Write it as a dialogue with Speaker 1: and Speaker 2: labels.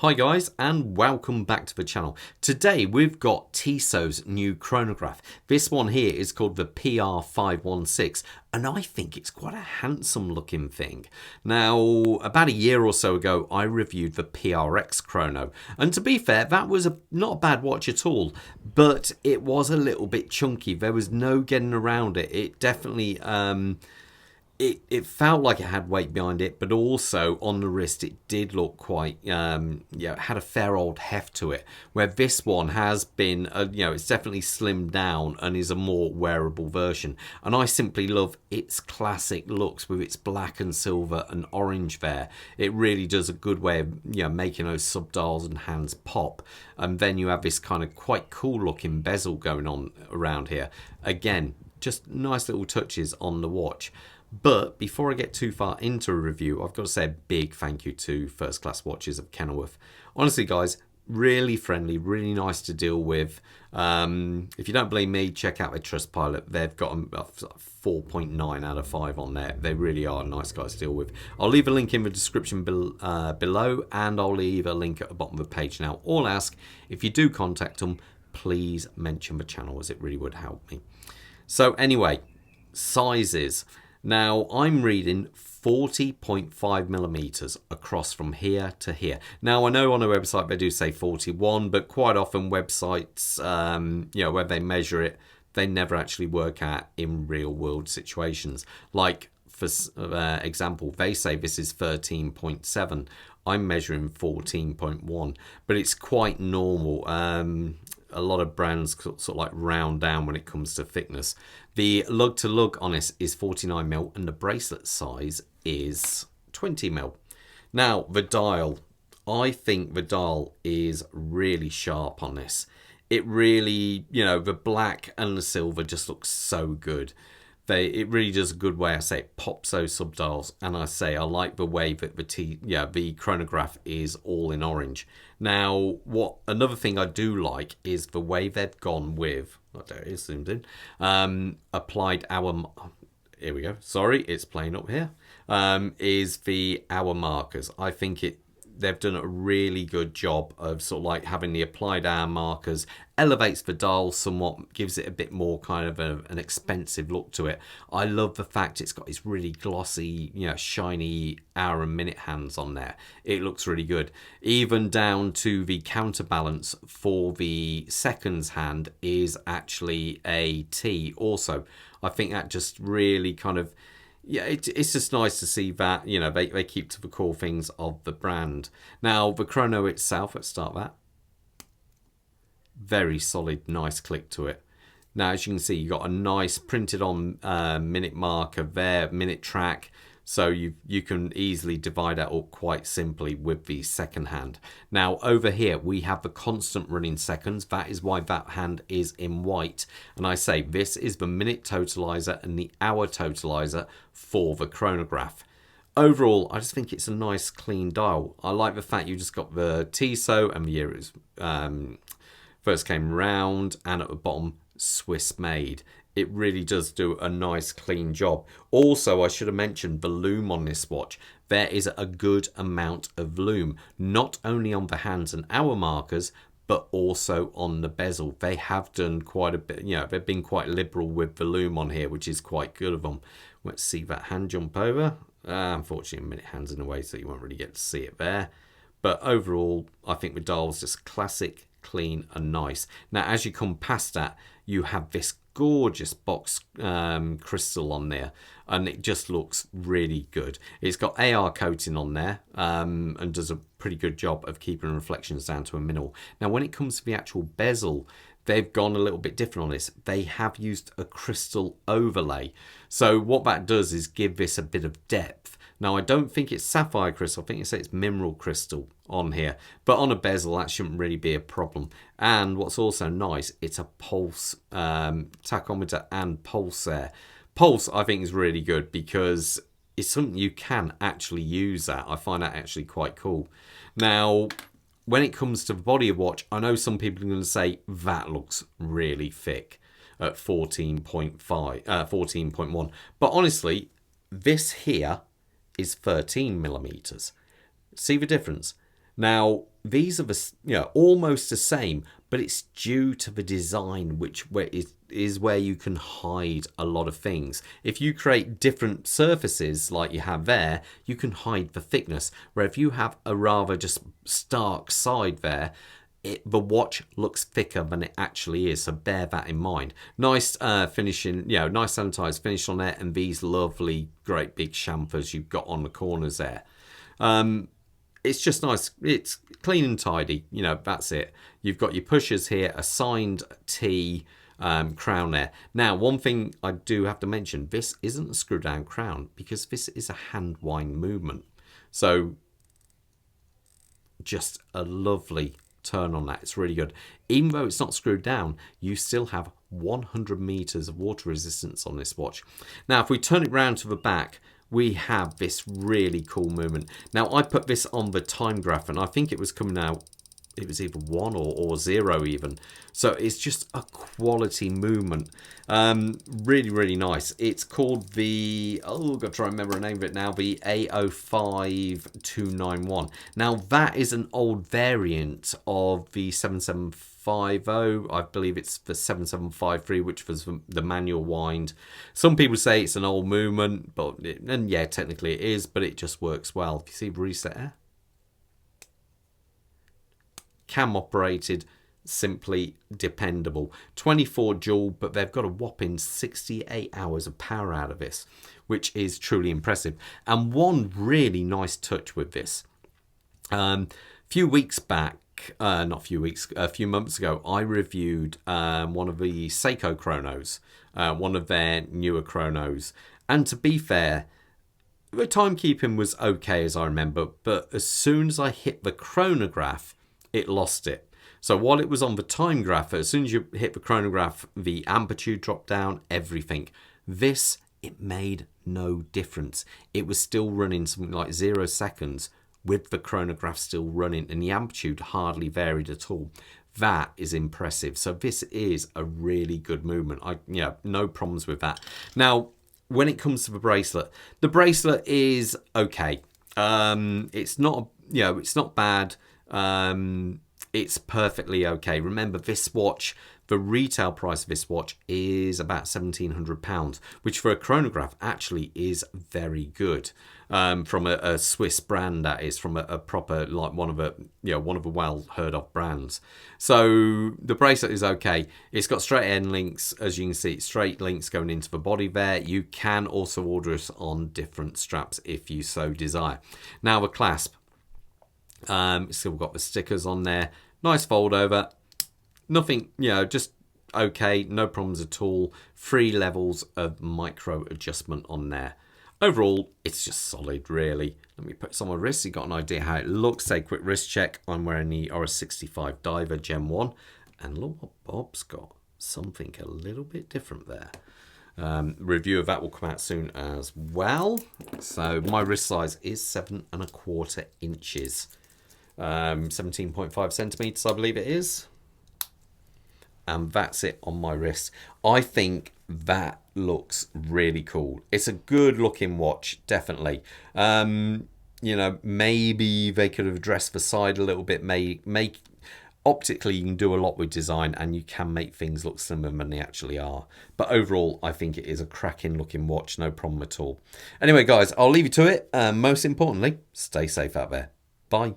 Speaker 1: Hi guys, and welcome back to the channel. Today we've got Tissot's new chronograph. This one here is called the PR516 and I think it's quite a handsome looking thing. Now, about a year or so ago I reviewed the PRX Chrono, and to be fair, that was not a bad watch at all, but it was a little bit chunky. There was no getting around it. It definitely It felt like it had weight behind it, but also on the wrist it did look quite, it had a fair old heft to it. Where this one has been, it's definitely slimmed down and is a more wearable version. And I simply love its classic looks with its black and silver and orange there. It really does a good way of, making those subdials and hands pop. And then you have this kind of quite cool looking bezel going on around here. Again, just nice little touches on the watch. But before I get too far into a review, I've got to say a big thank you to First Class Watches of Kenilworth. Honestly, guys, really friendly, really nice to deal with. If you don't believe me, check out their Trustpilot. They've got a 4.9 out of 5 on there. They really are nice guys to deal with. I'll leave a link in the description below, and I'll leave a link at the bottom of the page. Now, all I ask, if you do contact them, please mention the channel, as it really would help me. So anyway, sizes. Now, I'm reading 40.5 millimeters across from here to here. Now, I know on a website they do say 41, but quite often websites, where they measure it, they never actually work out in real world situations. Like, for example, they say this is 13.7. I'm measuring 14.1, but it's quite normal. A lot of brands sort of like round down when it comes to thickness. The lug to lug on this is 49mm and the bracelet size is 20mm. Now, the dial. I think the dial is really sharp on this. It really, the black and the silver just looks so good. It really does a good way. I say it pops those subdials, and I like the way that the chronograph is all in orange. Now, another thing I do like is the way they've gone with, there it is zoomed in, applied hour. Here we go. Sorry, it's playing up here. Is the hour markers. I think they've done a really good job of sort of like having the applied hour markers, elevates the dial somewhat, gives it a bit more kind of an expensive look to it. I love the fact it's got these really glossy, shiny hour and minute hands on there. It looks really good. Even down to the counterbalance for the seconds hand is actually a T also. I think that just really kind of, it's just nice to see that, they keep to the core things of the brand. Now, the chrono itself, let's start that. Very solid, nice click to it. Now, as you can see, you got a nice printed on minute marker there, minute track. So you can easily divide that up quite simply with the second hand. Now over here we have the constant running seconds. That is why that hand is in white. And I say this is the minute totalizer and the hour totalizer for the chronograph. Overall, I just think it's a nice clean dial. I like the fact you just got the Tissot and the year it was, first came round, and at the bottom Swiss made. It really does do a nice clean job. Also, I should have mentioned the lume on this watch. There is a good amount of lume, not only on the hands and hour markers, but also on the bezel. They have done quite a bit, they've been quite liberal with the lume on here, which is quite good of them. Let's see that hand jump over. Unfortunately, a minute hand's in the way, so you won't really get to see it there. But overall, I think the dial's just classic, clean and nice. Now, as you come past that, you have this gorgeous box crystal on there, and it just looks really good. It's got AR coating on there, and does a pretty good job of keeping reflections down to a minimal. Now, when it comes to the actual bezel, they've gone a little bit different on this. They have used a crystal overlay. So what that does is give this a bit of depth. Now, I don't think it's sapphire crystal. I think it's mineral crystal on here. But on a bezel, that shouldn't really be a problem. And what's also nice, it's a pulse tachymeter and pulse there. Pulse, I think, is really good because it's something you can actually use that. I find that actually quite cool. Now, when it comes to the body of watch, I know some people are going to say that looks really thick at 14.1. But honestly, this here is 13 millimeters. See the difference? Now, these are the, almost the same, but it's due to the design, which is where you can hide a lot of things. If you create different surfaces like you have there, you can hide the thickness. Where if you have a rather just stark side there, the watch looks thicker than it actually is, so bear that in mind. Nice finishing, nice sanitized finish on it, and these lovely, great big chamfers you've got on the corners there. It's just nice. It's clean and tidy. That's it. You've got your pushers here, a signed T crown there. Now, one thing I do have to mention, this isn't a screw down crown because this is a hand wind movement. So just a lovely turn on that. It's really good. Even though it's not screwed down, you still have 100 meters of water resistance on this watch. Now, if we turn it round to the back, we have this really cool movement. Now, I put this on the time graph, and I think it was coming out, it was either 1 or 0 even. So it's just a quality movement. Really, really nice. It's called the, I've got to try and remember the name of it now, the A05291. Now, that is an old variant of the 7750. I believe it's the 7753, which was the manual wind. Some people say it's an old movement, and yeah, technically it is, but it just works well. If you see the reset there, cam operated, simply dependable. 24 joule, but they've got a whopping 68 hours of power out of this, which is truly impressive. And one really nice touch with this, a few months ago, I reviewed one of the Seiko Chronos, one of their newer Chronos, and to be fair, the timekeeping was okay as I remember, but as soon as I hit the chronograph, it lost it. So while it was on the time graph, as soon as you hit the chronograph, the amplitude dropped down, everything. This, it made no difference. It was still running something like 0 seconds with the chronograph still running, and the amplitude hardly varied at all. That is impressive. So this is a really good movement. No problems with that. Now, when it comes to the bracelet is okay. It's not, it's not bad. It's perfectly okay. Remember, this watch, the retail price of this watch is about £1,700, which for a chronograph actually is very good. From a Swiss brand, that is, from a proper, like one of the well heard of brands. So the bracelet is okay. It's got straight end links, as you can see, straight links going into the body there. You can also order it on different straps if you so desire. Now the clasp. Still got the stickers on there. Nice fold over. Nothing, just okay. No problems at all. 3 levels of micro adjustment on there. Overall, it's just solid, really. Let me put some on my wrist so you got an idea how it looks. Say quick wrist check. I'm wearing the RS65 Diver Gen 1. And look what Bob's got. Something a little bit different there. Review of that will come out soon as well. So my wrist size is 7¼ inches. 17.5 centimeters, I believe it is. And that's it on my wrist. I think that looks really cool. It's a good looking watch, definitely. Maybe they could have addressed the side a little bit. Make optically, you can do a lot with design, and you can make things look slimmer than they actually are. But overall, I think it is a cracking looking watch, no problem at all. Anyway, guys, I'll leave you to it. Most importantly, stay safe out there. Bye.